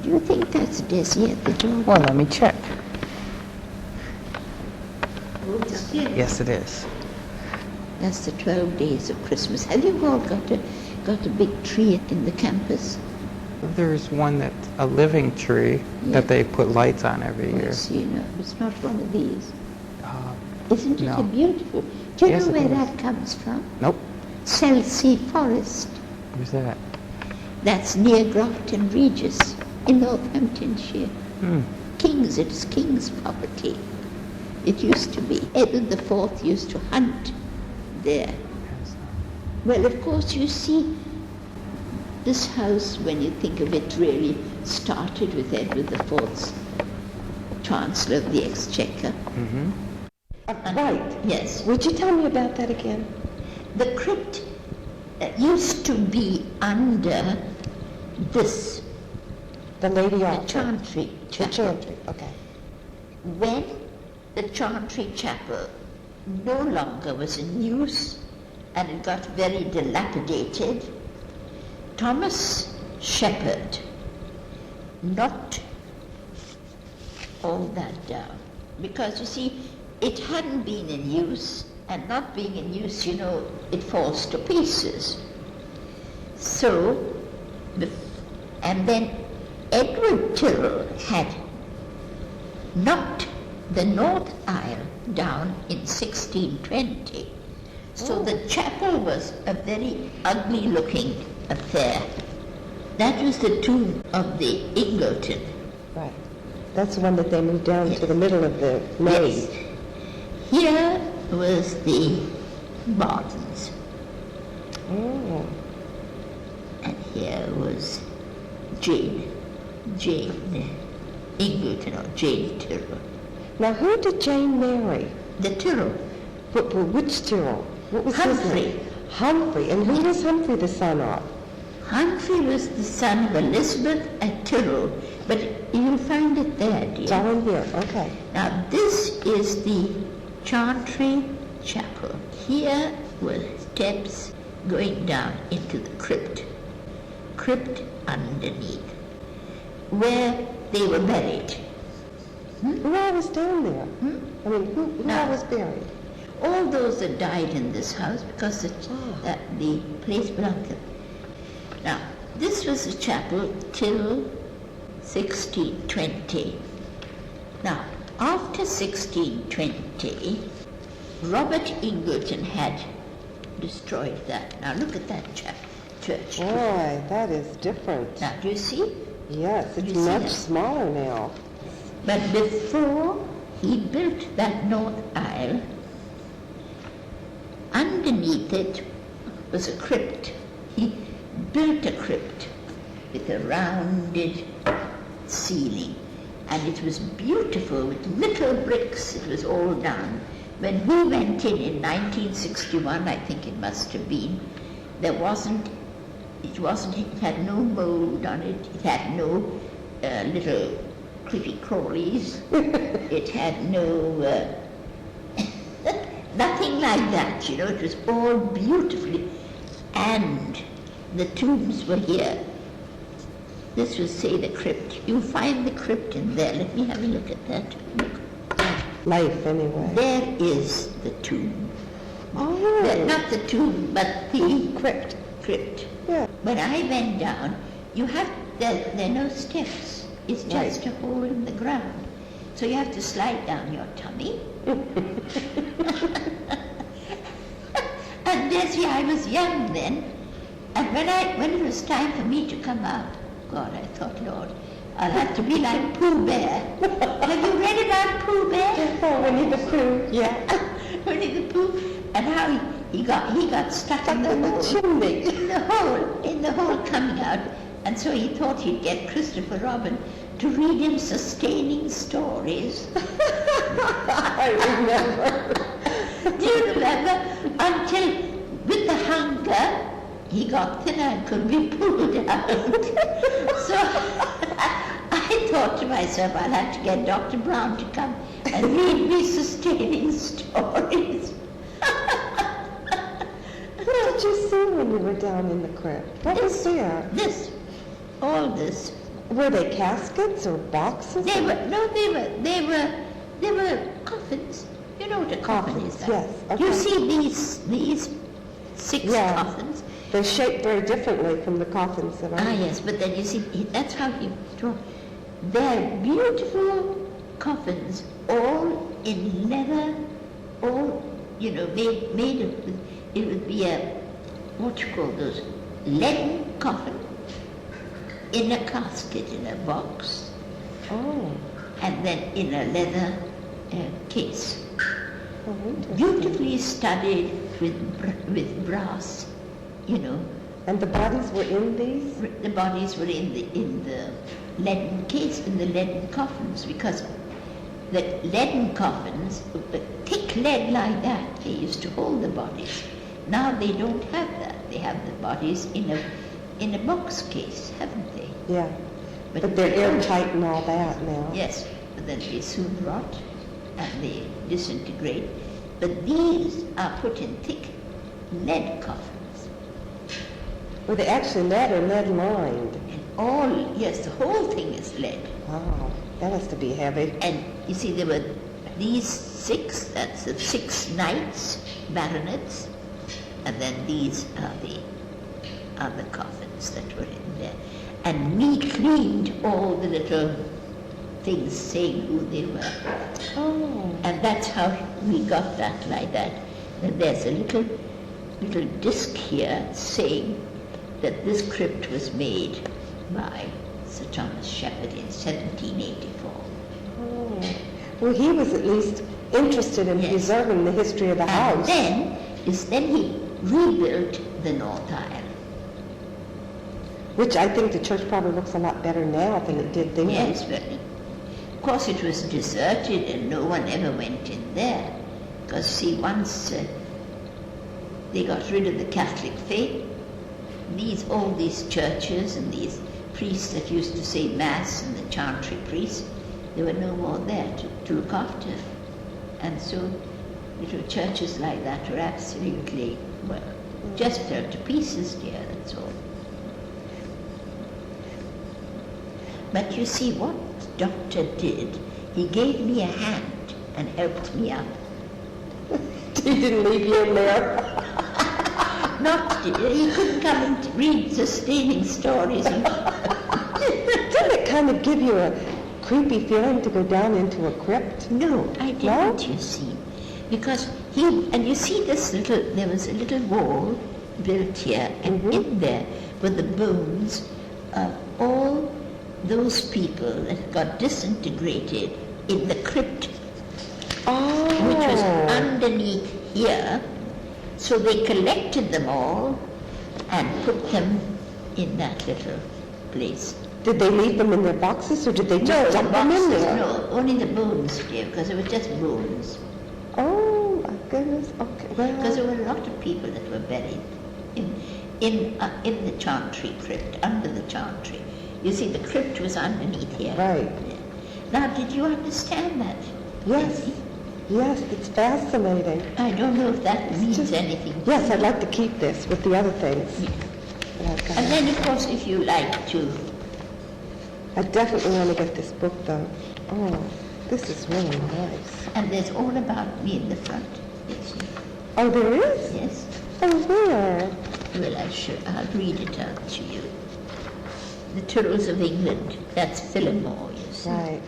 Do you think that's Desi at the door? Well, let me check. Oh, it's here. Yes, it is. That's the 12 days of Christmas. Have you all got a big tree in the campus? There's one that's a living tree that they put lights on every year. Yes, you know, it's not one of these. Uh, Isn't it no. a beautiful? Do you Yes, know it where is. that comes from? Nope. Selsey Forest. Where's that? That's near Grafton Regis in Northamptonshire. Hmm. It's King's property. It used to be. Edward IV used to hunt there. Well, of course, you see, this house, when you think of it, really started with Edward IV's Chancellor of the Exchequer. Mm-hmm. Right. Yes. Would you tell me about that again? The crypt used to be under this, The Lady the Altar. Chantry The Chapel. Chantry, okay. When the Chantry Chapel no longer was in use and it got very dilapidated, Thomas Shepherd knocked all that down. Because you see, it hadn't been in use, and not being in use, you know, it falls to pieces. So, and then Edward Tyrrell had knocked the north aisle down in 1620. So the chapel was a very ugly looking affair. That was the tomb of the Ingleton. Right. That's the one that they moved down to the middle of the nave. Yes. Here was the Martins, Oh. and here was Jane Ingleton, or Jane Tyrrell. Now, who did Jane marry? The Tyrrell, Which Tyrrell? What was his Humphrey. name? Humphrey. And who was Humphrey the son of? Humphrey was the son of Elizabeth at Tyrrell, but you'll find it there, dear. It's all in here. Okay. Now, this is the Chantry Chapel. Here were steps going down into the crypt underneath, where they were buried. Who all was down there? I mean, who No. all was buried? All those that died in this house, because the place belonged to them. Now, this was the chapel till 1620. Now, after 1620, Robert Ingleton had destroyed that. Now, look at that church. Boy, that is different. Now, do you see? Yes, it's You see much that? smaller now. But before he built that north aisle, underneath it was a crypt. He built a crypt with a rounded ceiling, and it was beautiful with little bricks. It was all done. When we went in 1961, I think it must have been, it had no mold on it. It had no little creepy crawlies. It had no, nothing like that, you know. It was all beautifully, and the tombs were here. This was, say, the crypt. You'll find the crypt in there. Let me have a look at that. Look. Life, anyway. There is the tomb. Oh. Not the tomb, but the Crypt. crypt. Yeah. When I went down, there are no steps. It's just a hole in the ground. So you have to slide down your tummy. And Desi, I was young then, and when it was time for me to come out, God, I thought, Lord, I'll have to be like Pooh Bear. Have you read about Pooh Bear? Oh, Winnie the Pooh. Yeah. Winnie the Pooh, and how he got stuck in the hole. Chimney. In the hole coming out, and so he thought he'd get Christopher Robin to read him sustaining stories. I remember. Do you remember? Until, with the hunger, he got thinner and could be pulled out. So I thought to myself, I'll have to get Dr. Brown to come and read me sustaining stories. What did you see when you were down in the crypt? What was there? All this Were they caskets or boxes? They were coffins. You know what a coffin is? Coffins, yes, okay. You see these 6 Yeah. coffins? They're shaped very differently from the coffins that Ah, I... yes, but then you see, that's how he draw. They're beautiful coffins, all in leather, all, made of, it would be what you call those, leaden coffin, in a casket, in a box, Oh, and then in a leather case. interesting. Beautifully studded with brass, And the bodies were in these? The bodies were in the leaden case, in the leaden coffins, because the leaden coffins, thick lead like that, they used to hold the bodies. Now they don't have that. They have the bodies in a box case, haven't they? Yeah. But they're airtight and all that now. Yes, but then they soon rot and they disintegrate. But these are put in thick lead coffins. Were they actually lead or lead lined? And yes, the whole thing is lead. Wow, that has to be heavy. And you see, there were these 6, that's the 6 knights, baronets, and then these are the other coffins that were in there. And we cleaned all the little things saying who they were. Oh, And that's how we got that like that. And there's a little disc here saying that this crypt was made by Sir Thomas Shepherd in 1784. oh. Well, he was at least interested in Yes. preserving the history of the And house. then he rebuilt the north aisle. Which I think the church probably looks a lot better now than it did then. Yes, but of course it was deserted and no one ever went in there. Because see, once they got rid of the Catholic faith, all these churches and these priests that used to say Mass and the chantry priests, there were no more there to look after. And so little churches like that were absolutely, just fell to pieces, dear, that's all. But you see, what the doctor did, he gave me a hand and helped me up. He didn't leave you in there. He couldn't come and read sustaining stories. Didn't it kind of give you a creepy feeling to go down into a crypt? No, I didn't, you see. Because and you see there was a little wall built here, and in there were the bones of all those people that got disintegrated in the crypt, which was underneath here. So they collected them all and put them in that little place. Did they leave them in their boxes or did they just dump them in there? No, only the bones, dear, because they were just bones. Oh, my goodness. Okay, Because there well, were a lot of people that were buried in the chantry crypt, under the chantry. You see, the crypt was underneath here. right. Now, did you understand that? Yes. Jessie? Yes, it's fascinating. I don't know if that means anything. Yes, I'd like to keep this with the other things. Yeah. that I've got. And then, of course, if you like to, I definitely want to get this book, though. Oh, this is really nice. and there's all about me in the front. Jessie. Oh, there is? Yes. Oh, where? Well, I'll read it out to you. The Turtles of England. That's Phillimore, you see. Right.